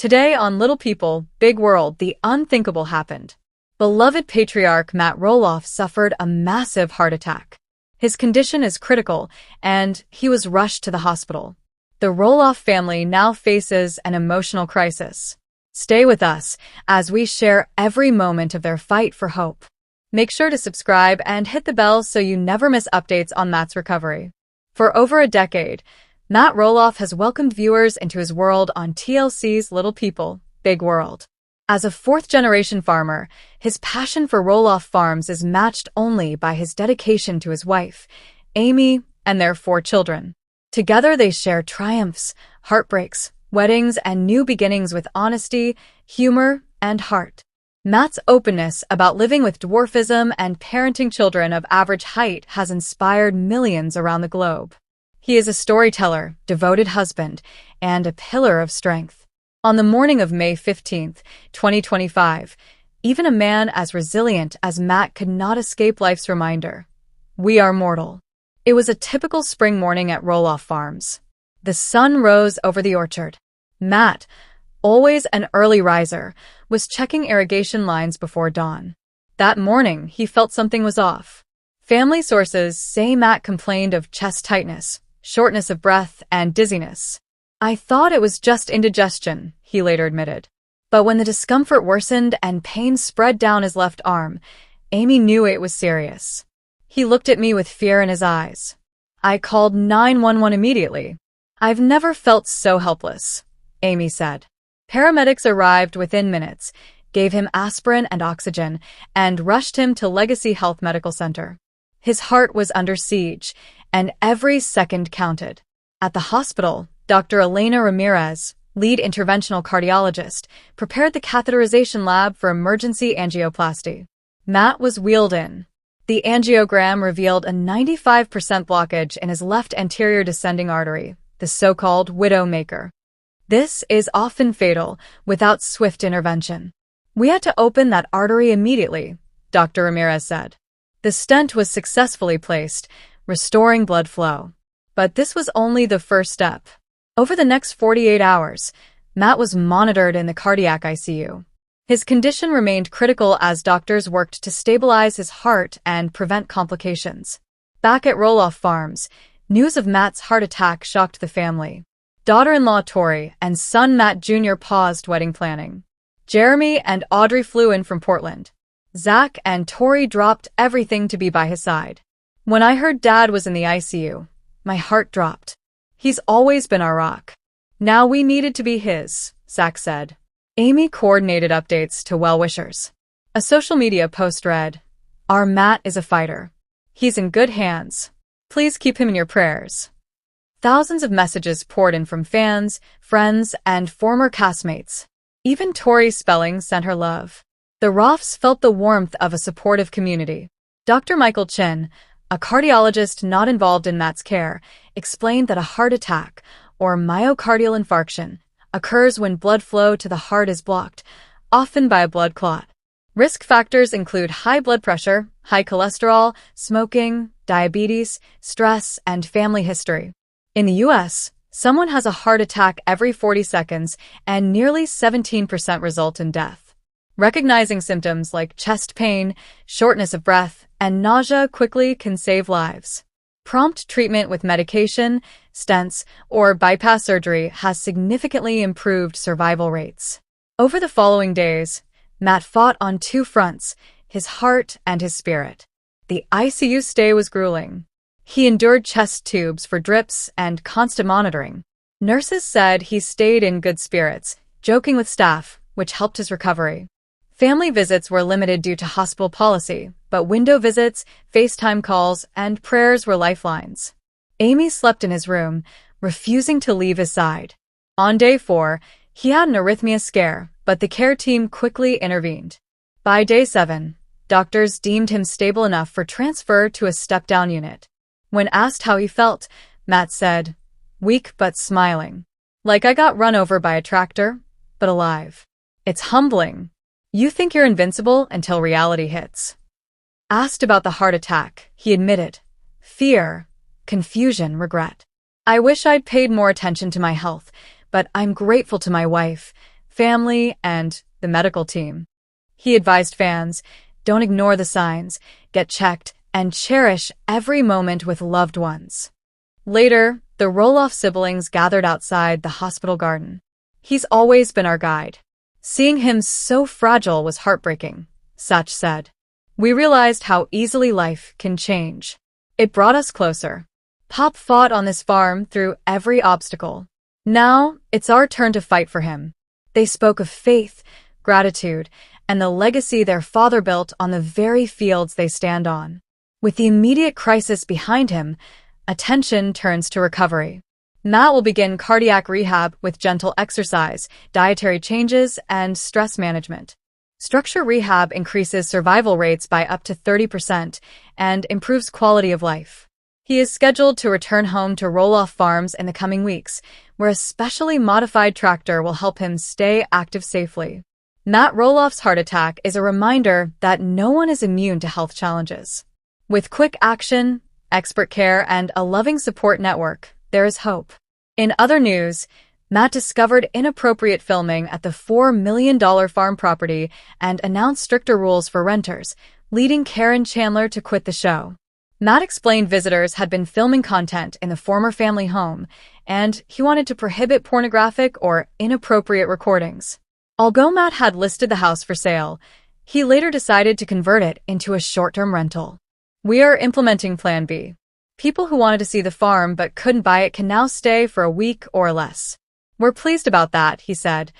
Today on Little People, Big World, the unthinkable happened. Beloved patriarch Matt Roloff suffered a massive heart attack. His condition is critical, and he was rushed to the hospital. The Roloff family now faces an emotional crisis. Stay with us as we share every moment of their fight for hope. Make sure to subscribe and hit the bell so you never miss updates on Matt's recovery. For over a decade, Matt Roloff has welcomed viewers into his world on TLC's Little People, Big World. As a fourth-generation farmer, his passion for Roloff Farms is matched only by his dedication to his wife, Amy, and their 4 children. Together they share triumphs, heartbreaks, weddings, and new beginnings with honesty, humor, and heart. Matt's openness about living with dwarfism and parenting children of average height has inspired millions around the globe. He is a storyteller, devoted husband, and a pillar of strength. On the morning of May 15, 2025, even a man as resilient as Matt could not escape life's reminder. We are mortal. It was a typical spring morning at Roloff Farms. The sun rose over the orchard. Matt, always an early riser, was checking irrigation lines before dawn. That morning, he felt something was off. Family sources say Matt complained of chest tightness, shortness of breath, and dizziness. "I thought it was just indigestion," he later admitted. But when the discomfort worsened and pain spread down his left arm, Amy knew it was serious. He looked at me with fear in his eyes. "I called 911 immediately. I've never felt so helpless," Amy said. Paramedics arrived within minutes, gave him aspirin and oxygen, and rushed him to Legacy Health Medical Center. His heart was under siege, and every second counted. At the hospital, Dr. Elena Ramirez, lead interventional cardiologist, prepared the catheterization lab for emergency angioplasty. Matt was wheeled in. The angiogram revealed a 95% blockage in his left anterior descending artery, the so-called widowmaker. This is often fatal without swift intervention. "We had to open that artery immediately," Dr. Ramirez said. The stent was successfully placed, restoring blood flow. But this was only the first step. Over the next 48 hours, Matt was monitored in the cardiac ICU. His condition remained critical as doctors worked to stabilize his heart and prevent complications. Back at Roloff Farms, news of Matt's heart attack shocked the family. Daughter-in-law Tori and son Matt Jr. paused wedding planning. Jeremy and Audrey flew in from Portland. Zach and Tori dropped everything to be by his side. "When I heard Dad was in the ICU, my heart dropped. He's always been our rock. Now we needed to be his," Zach said. Amy coordinated updates to well-wishers. A social media post read, "Our Matt is a fighter. He's in good hands. Please keep him in your prayers." Thousands of messages poured in from fans, friends, and former castmates. Even Tori Spelling sent her love. The Roffs felt the warmth of a supportive community. Dr. Michael Chin, a cardiologist not involved in Matt's care, explained that a heart attack, or myocardial infarction, occurs when blood flow to the heart is blocked, often by a blood clot. Risk factors include high blood pressure, high cholesterol, smoking, diabetes, stress, and family history. In the U.S., someone has a heart attack every 40 seconds, and nearly 17% result in death. Recognizing symptoms like chest pain, shortness of breath, and nausea quickly can save lives. Prompt treatment with medication, stents, or bypass surgery has significantly improved survival rates. Over the following days, Matt fought on 2 fronts, his heart and his spirit. The ICU stay was grueling. He endured chest tubes for drips and constant monitoring. Nurses said he stayed in good spirits, joking with staff, which helped his recovery. Family visits were limited due to hospital policy, but window visits, FaceTime calls, and prayers were lifelines. Amy slept in his room, refusing to leave his side. On day 4, he had an arrhythmia scare, but the care team quickly intervened. By day 7, doctors deemed him stable enough for transfer to a step-down unit. When asked how he felt, Matt said, "Weak but smiling. Like I got run over by a tractor, but alive. It's humbling. You think you're invincible until reality hits." Asked about the heart attack, he admitted, "Fear, confusion, regret. I wish I'd paid more attention to my health, but I'm grateful to my wife, family, and the medical team. He advised fans, don't ignore the signs, get checked, and cherish every moment with loved ones. Later, the Roloff siblings gathered outside the hospital garden. He's always been our guide. Seeing him so fragile was heartbreaking, Sach said. We realized how easily life can change. It brought us closer. Pop fought on this farm through every obstacle. Now, it's our turn to fight for him. They spoke of faith, gratitude, and the legacy their father built on the very fields they stand on. With the immediate crisis behind him, attention turns to recovery. Matt will begin cardiac rehab with gentle exercise, dietary changes, and stress management. Structure rehab increases survival rates by up to 30% and improves quality of life. He is scheduled to return home to Roloff Farms in the coming weeks, where a specially modified tractor will help him stay active safely. Matt Roloff's heart attack is a reminder that no one is immune to health challenges. With quick action, expert care, and a loving support network, there is hope. In other news, Matt discovered inappropriate filming at the $4 million farm property and announced stricter rules for renters, leading Karen Chandler to quit the show. Matt explained visitors had been filming content in the former family home, and he wanted to prohibit pornographic or inappropriate recordings. Although Matt had listed the house for sale, he later decided to convert it into a short-term rental. We are implementing Plan B. People who wanted to see the farm but couldn't buy it can now stay for a week or less. We're pleased about that, he said.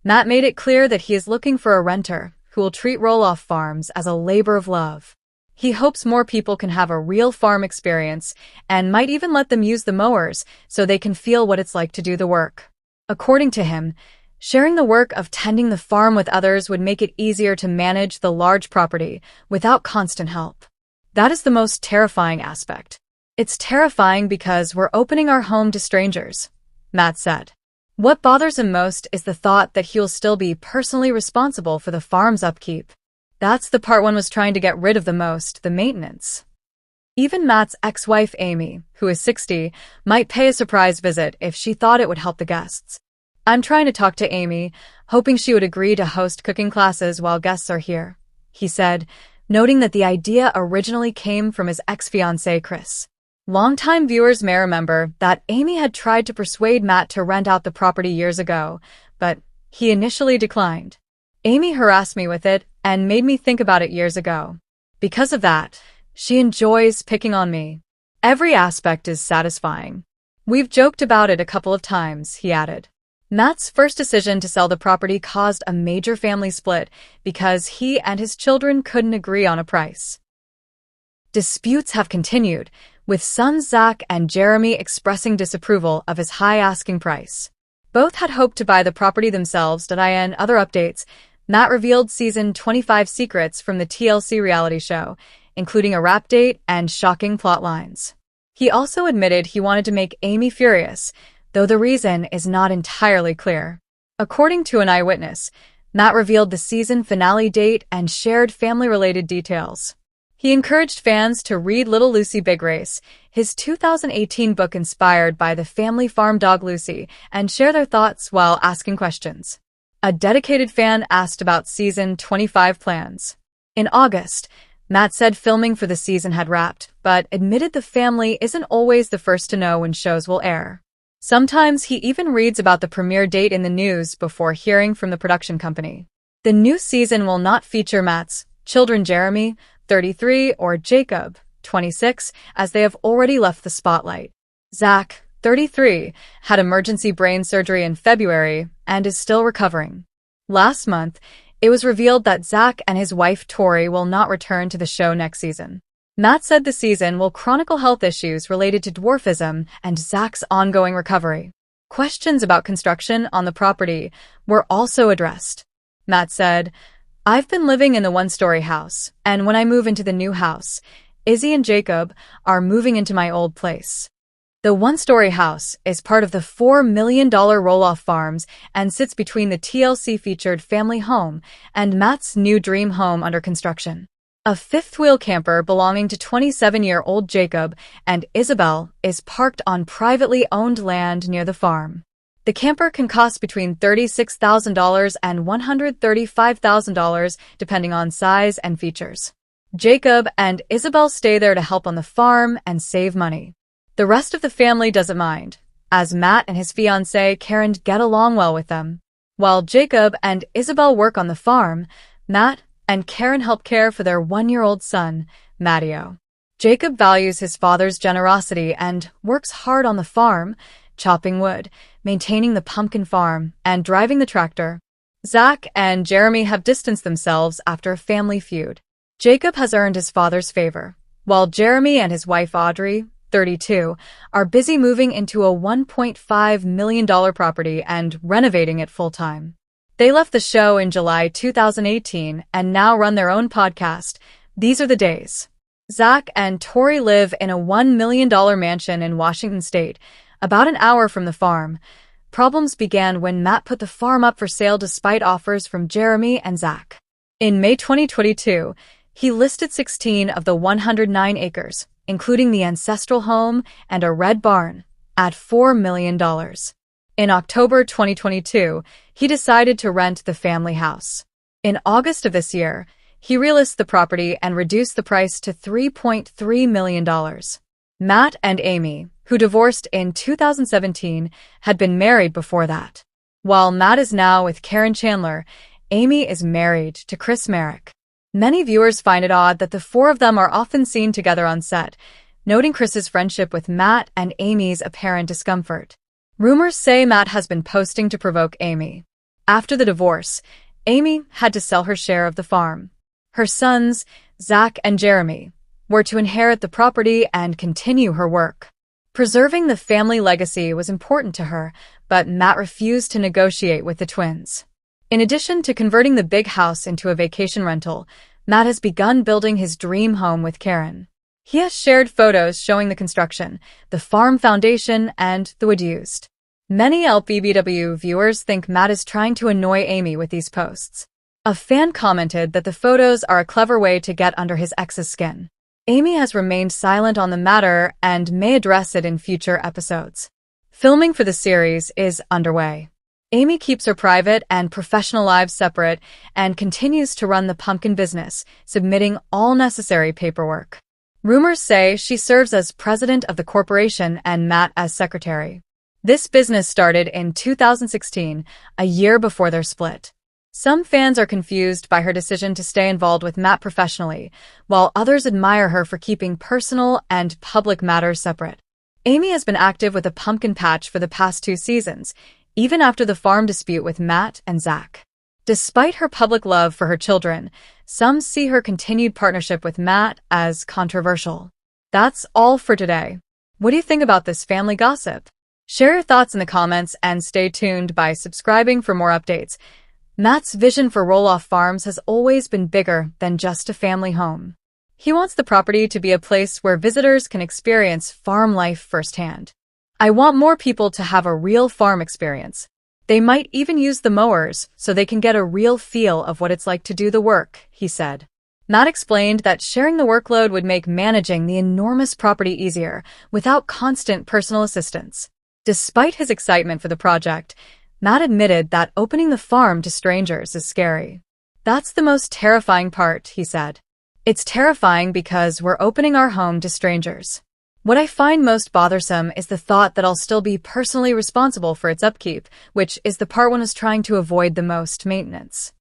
Matt made it clear that he is looking for a renter who will treat Roloff Farms as a labor of love. He hopes more people can have a real farm experience and might even let them use the mowers so they can feel what it's like to do the work. According to him, sharing the work of tending the farm with others would make it easier to manage the large property without constant help. That is the most terrifying aspect. It's terrifying because we're opening our home to strangers, Matt said. What bothers him most is the thought that he'll still be personally responsible for the farm's upkeep. That's the part one was trying to get rid of the most, the maintenance. Even Matt's ex-wife Amy, who is 60, might pay a surprise visit if she thought it would help the guests. I'm trying to talk to Amy, hoping she would agree to host cooking classes while guests are here, he said, noting that the idea originally came from his ex-fiancé Chris. Longtime viewers may remember that Amy had tried to persuade Matt to rent out the property years ago, but he initially declined. Amy harassed me with it and made me think about it years ago. Because of that, she enjoys picking on me. Every aspect is satisfying. We've joked about it a couple of times, he added. Matt's first decision to sell the property caused a major family split because he and his children couldn't agree on a price. Disputes have continued, with sons Zach and Jeremy expressing disapproval of his high asking price. Both had hoped to buy the property themselves. In other updates, Matt revealed season 25 secrets from the TLC reality show, including a rap date and shocking plot lines. He also admitted he wanted to make Amy furious, though the reason is not entirely clear. According to an eyewitness, Matt revealed the season finale date and shared family-related details. He encouraged fans to read Little Lucy Big Race, his 2018 book inspired by the family farm dog Lucy, and share their thoughts while asking questions. A dedicated fan asked about season 25 plans. In August, Matt said filming for the season had wrapped, but admitted the family isn't always the first to know when shows will air. Sometimes he even reads about the premiere date in the news before hearing from the production company. The new season will not feature Matt's children Jeremy, 33, or Jacob, 26, as they have already left the spotlight. Zach, 33, had emergency brain surgery in February and is still recovering. Last month, it was revealed that Zach and his wife Tori will not return to the show next season. Matt said the season will chronicle health issues related to dwarfism and Zach's ongoing recovery. Questions about construction on the property were also addressed. Matt said, I've been living in the one-story house, and when I move into the new house, Izzy and Jacob are moving into my old place. The one-story house is part of the $4 million Roloff Farms and sits between the TLC-featured family home and Matt's new dream home under construction. A fifth-wheel camper belonging to 27-year-old Jacob and Isabel is parked on privately owned land near the farm. The camper can cost between $36,000 and $135,000 depending on size and features. Jacob and Isabel stay there to help on the farm and save money. The rest of the family doesn't mind, as Matt and his fiancée Karen get along well with them. While Jacob and Isabel work on the farm, Matt and Karen help care for their 1-year-old son, Matteo. Jacob values his father's generosity and works hard on the farm, chopping wood, maintaining the pumpkin farm, and driving the tractor. Zach and Jeremy have distanced themselves after a family feud. Jacob has earned his father's favor, while Jeremy and his wife Audrey, 32, are busy moving into a $1.5 million property and renovating it full-time. They left the show in July 2018 and now run their own podcast, These Are the Days. Zach and Tori live in a $1 million mansion in Washington State, about an hour from the farm. Problems began when Matt put the farm up for sale despite offers from Jeremy and Zach. In May 2022, he listed 16 of the 109 acres, including the ancestral home and a red barn, at $4 million. In October 2022, he decided to rent the family house. In August of this year, he relisted the property and reduced the price to $3.3 million. Matt and Amy, who divorced in 2017, had been married before that. While Matt is now with Karen Chandler, Amy is married to Chris Merrick. Many viewers find it odd that the four of them are often seen together on set, noting Chris's friendship with Matt and Amy's apparent discomfort. Rumors say Matt has been posting to provoke Amy. After the divorce, Amy had to sell her share of the farm. Her sons, Zach and Jeremy, were to inherit the property and continue her work. Preserving the family legacy was important to her, but Matt refused to negotiate with the twins. In addition to converting the big house into a vacation rental, Matt has begun building his dream home with Karen. He has shared photos showing the construction, the farm foundation, and the wood used. Many LPBW viewers think Matt is trying to annoy Amy with these posts. A fan commented that the photos are a clever way to get under his ex's skin. Amy has remained silent on the matter and may address it in future episodes. Filming for the series is underway. Amy keeps her private and professional lives separate and continues to run the pumpkin business, submitting all necessary paperwork. Rumors say she serves as president of the corporation and Matt as secretary. This business started in 2016, a year before their split. Some fans are confused by her decision to stay involved with Matt professionally, while others admire her for keeping personal and public matters separate. Amy has been active with a pumpkin patch for the past 2 seasons, even after the farm dispute with Matt and Zach. Despite her public love for her children, some see her continued partnership with Matt as controversial. That's all for today. What do you think about this family gossip? Share your thoughts in the comments and stay tuned by subscribing for more updates. Matt's vision for Roloff Farms has always been bigger than just a family home. He wants the property to be a place where visitors can experience farm life firsthand. I want more people to have a real farm experience. They might even use the mowers so they can get a real feel of what it's like to do the work, he said. Matt explained that sharing the workload would make managing the enormous property easier without constant personal assistance. Despite his excitement for the project, Matt admitted that opening the farm to strangers is scary. That's the most terrifying part, he said. It's terrifying because we're opening our home to strangers. What I find most bothersome is the thought that I'll still be personally responsible for its upkeep, which is the part one is trying to avoid the most maintenance.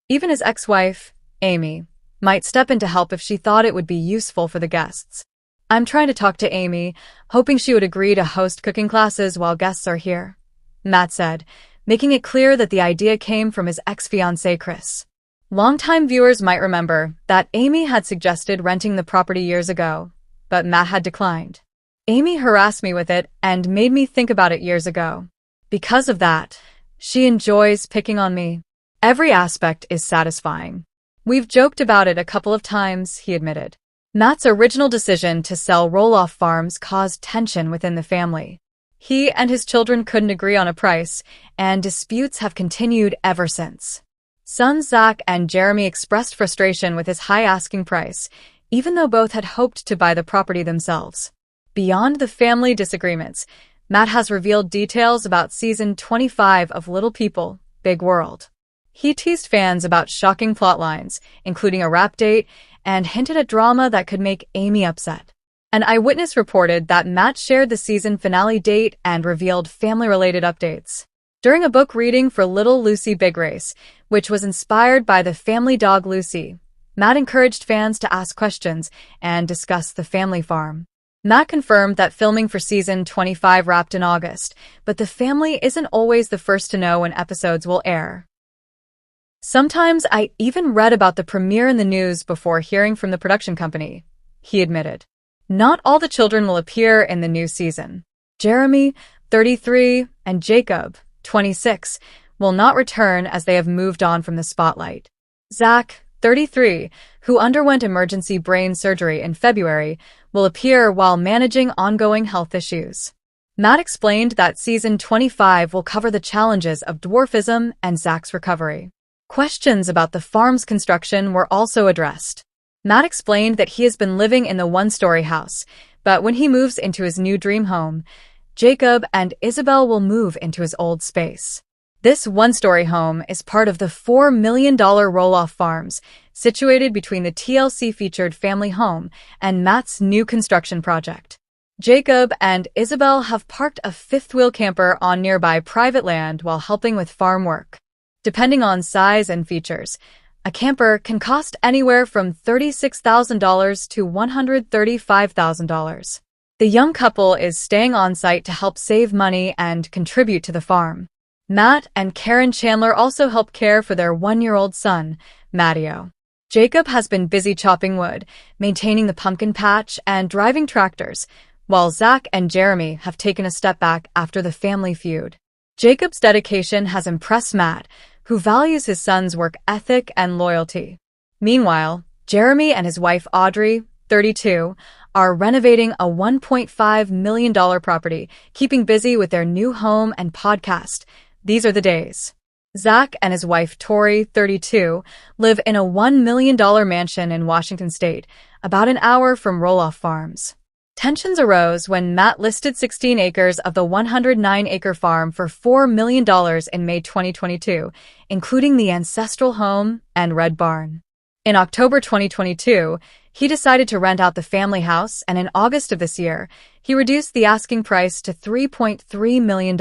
Even his ex-wife, Amy, might step in to help if she thought it would be useful for the guests. I'm trying to talk to Amy, hoping she would agree to host cooking classes while guests are here, Matt said, making it clear that the idea came from his ex-fiancé Chris. Longtime viewers might remember that Amy had suggested renting the property years ago, but Matt had declined. Amy harassed me with it and made me think about it years ago. Because of that, she enjoys picking on me. Every aspect is satisfying. We've joked about it a couple of times, he admitted. Matt's original decision to sell Roloff Farms caused tension within the family. He and his children couldn't agree on a price, and disputes have continued ever since. Sons Zach and Jeremy expressed frustration with his high asking price, even though both had hoped to buy the property themselves. Beyond the family disagreements, Matt has revealed details about season 25 of Little People, Big World. He teased fans about shocking plotlines, including a rap date, and hinted at drama that could make Amy upset. An eyewitness reported that Matt shared the season finale date and revealed family-related updates. During a book reading for Little Lucy Big Race, which was inspired by the family dog Lucy, Matt encouraged fans to ask questions and discuss the family farm. Matt confirmed that filming for season 25 wrapped in August, but the family isn't always the first to know when episodes will air. "Sometimes I even read about the premiere in the news before hearing from the production company," he admitted. Not all the children will appear in the new season. Jeremy, 33, and Jacob, 26, will not return as they have moved on from the spotlight. Zach, 33, who underwent emergency brain surgery in February, will appear while managing ongoing health issues. Matt explained that season 25 will cover the challenges of dwarfism and Zach's recovery. Questions about the farm's construction were also addressed. Matt explained that he has been living in the one-story house, but when he moves into his new dream home, Jacob and Isabel will move into his old space. This one-story home is part of the $4 million Roloff Farms, situated between the TLC featured family home and Matt's new construction project. Jacob and Isabel have parked a fifth-wheel camper on nearby private land while helping with farm work. Depending on size and features, a camper can cost anywhere from $36,000 to $135,000. The young couple is staying on site to help save money and contribute to the farm. Matt and Karen Chandler also help care for their one-year-old son, Matteo. Jacob has been busy chopping wood, maintaining the pumpkin patch, and driving tractors, while Zach and Jeremy have taken a step back after the family feud. Jacob's dedication has impressed Matt, who values his son's work ethic and loyalty. Meanwhile, Jeremy and his wife Audrey, 32, are renovating a $1.5 million property, keeping busy with their new home and podcast. These are the days. Zach and his wife Tori, 32, live in a $1 million mansion in Washington state, about an hour from Roloff Farms. Tensions arose when Matt listed 16 acres of the 109-acre farm for $4 million in May 2022, including the ancestral home and red barn. In October 2022, he decided to rent out the family house, and in August of this year, he reduced the asking price to $3.3 million.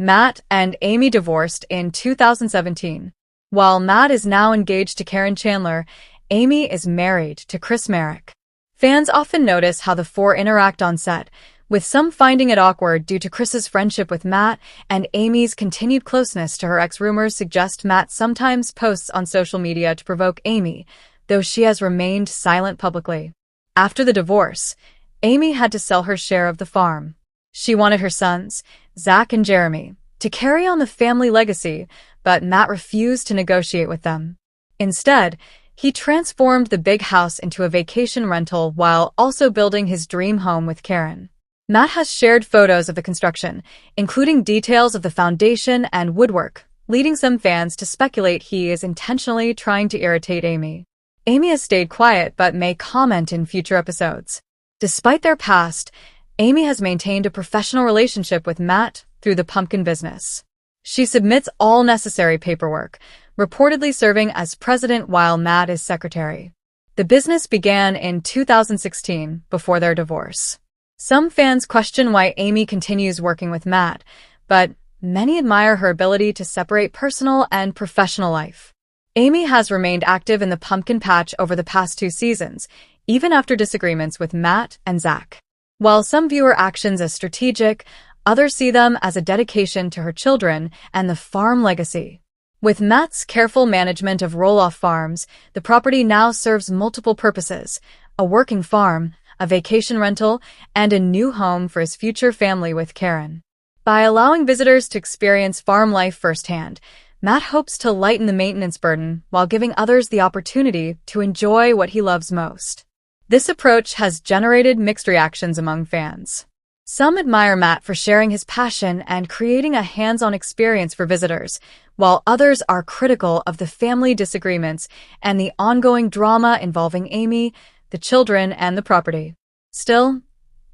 Matt and Amy divorced in 2017. While Matt is now engaged to Karen Chandler, Amy is married to Chris Merrick. Fans often notice how the four interact on set, with some finding it awkward due to Chris's friendship with Matt and Amy's continued closeness to her ex. Rumors suggest Matt sometimes posts on social media to provoke Amy, though she has remained silent publicly. After the divorce, Amy had to sell her share of the farm. She wanted her sons, Zach and Jeremy, to carry on the family legacy, but Matt refused to negotiate with them. Instead, he transformed the big house into a vacation rental while also building his dream home with Karen. Matt has shared photos of the construction, including details of the foundation and woodwork, leading some fans to speculate he is intentionally trying to irritate Amy. Amy has stayed quiet but may comment in future episodes. Despite their past, Amy has maintained a professional relationship with Matt through the pumpkin business. She submits all necessary paperwork, reportedly serving as president while Matt is secretary. The business began in 2016, before their divorce. Some fans question why Amy continues working with Matt, but many admire her ability to separate personal and professional life. Amy has remained active in the pumpkin patch over the past 2 seasons, even after disagreements with Matt and Zach. While some view her actions as strategic, others see them as a dedication to her children and the farm legacy. With Matt's careful management of Roloff Farms, the property now serves multiple purposes: a working farm, a vacation rental, and a new home for his future family with Karen. By allowing visitors to experience farm life firsthand, Matt hopes to lighten the maintenance burden while giving others the opportunity to enjoy what he loves most. This approach has generated mixed reactions among fans. Some admire Matt for sharing his passion and creating a hands-on experience for visitors, while others are critical of the family disagreements and the ongoing drama involving Amy, the children, and the property. Still,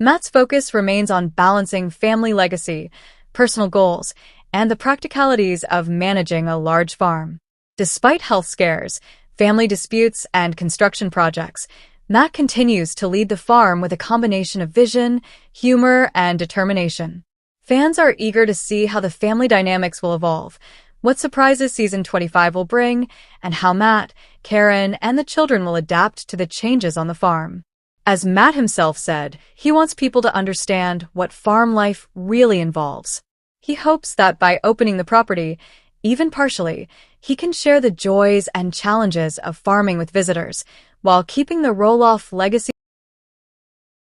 Matt's focus remains on balancing family legacy, personal goals, and the practicalities of managing a large farm. Despite health scares, family disputes, and construction projects, Matt continues to lead the farm with a combination of vision, humor, and determination. Fans are eager to see how the family dynamics will evolve, what surprises season 25 will bring, and how Matt, Karen, and the children will adapt to the changes on the farm. As Matt himself said, he wants people to understand what farm life really involves. He hopes that by opening the property, even partially, he can share the joys and challenges of farming with visitors, while keeping the Roloff legacy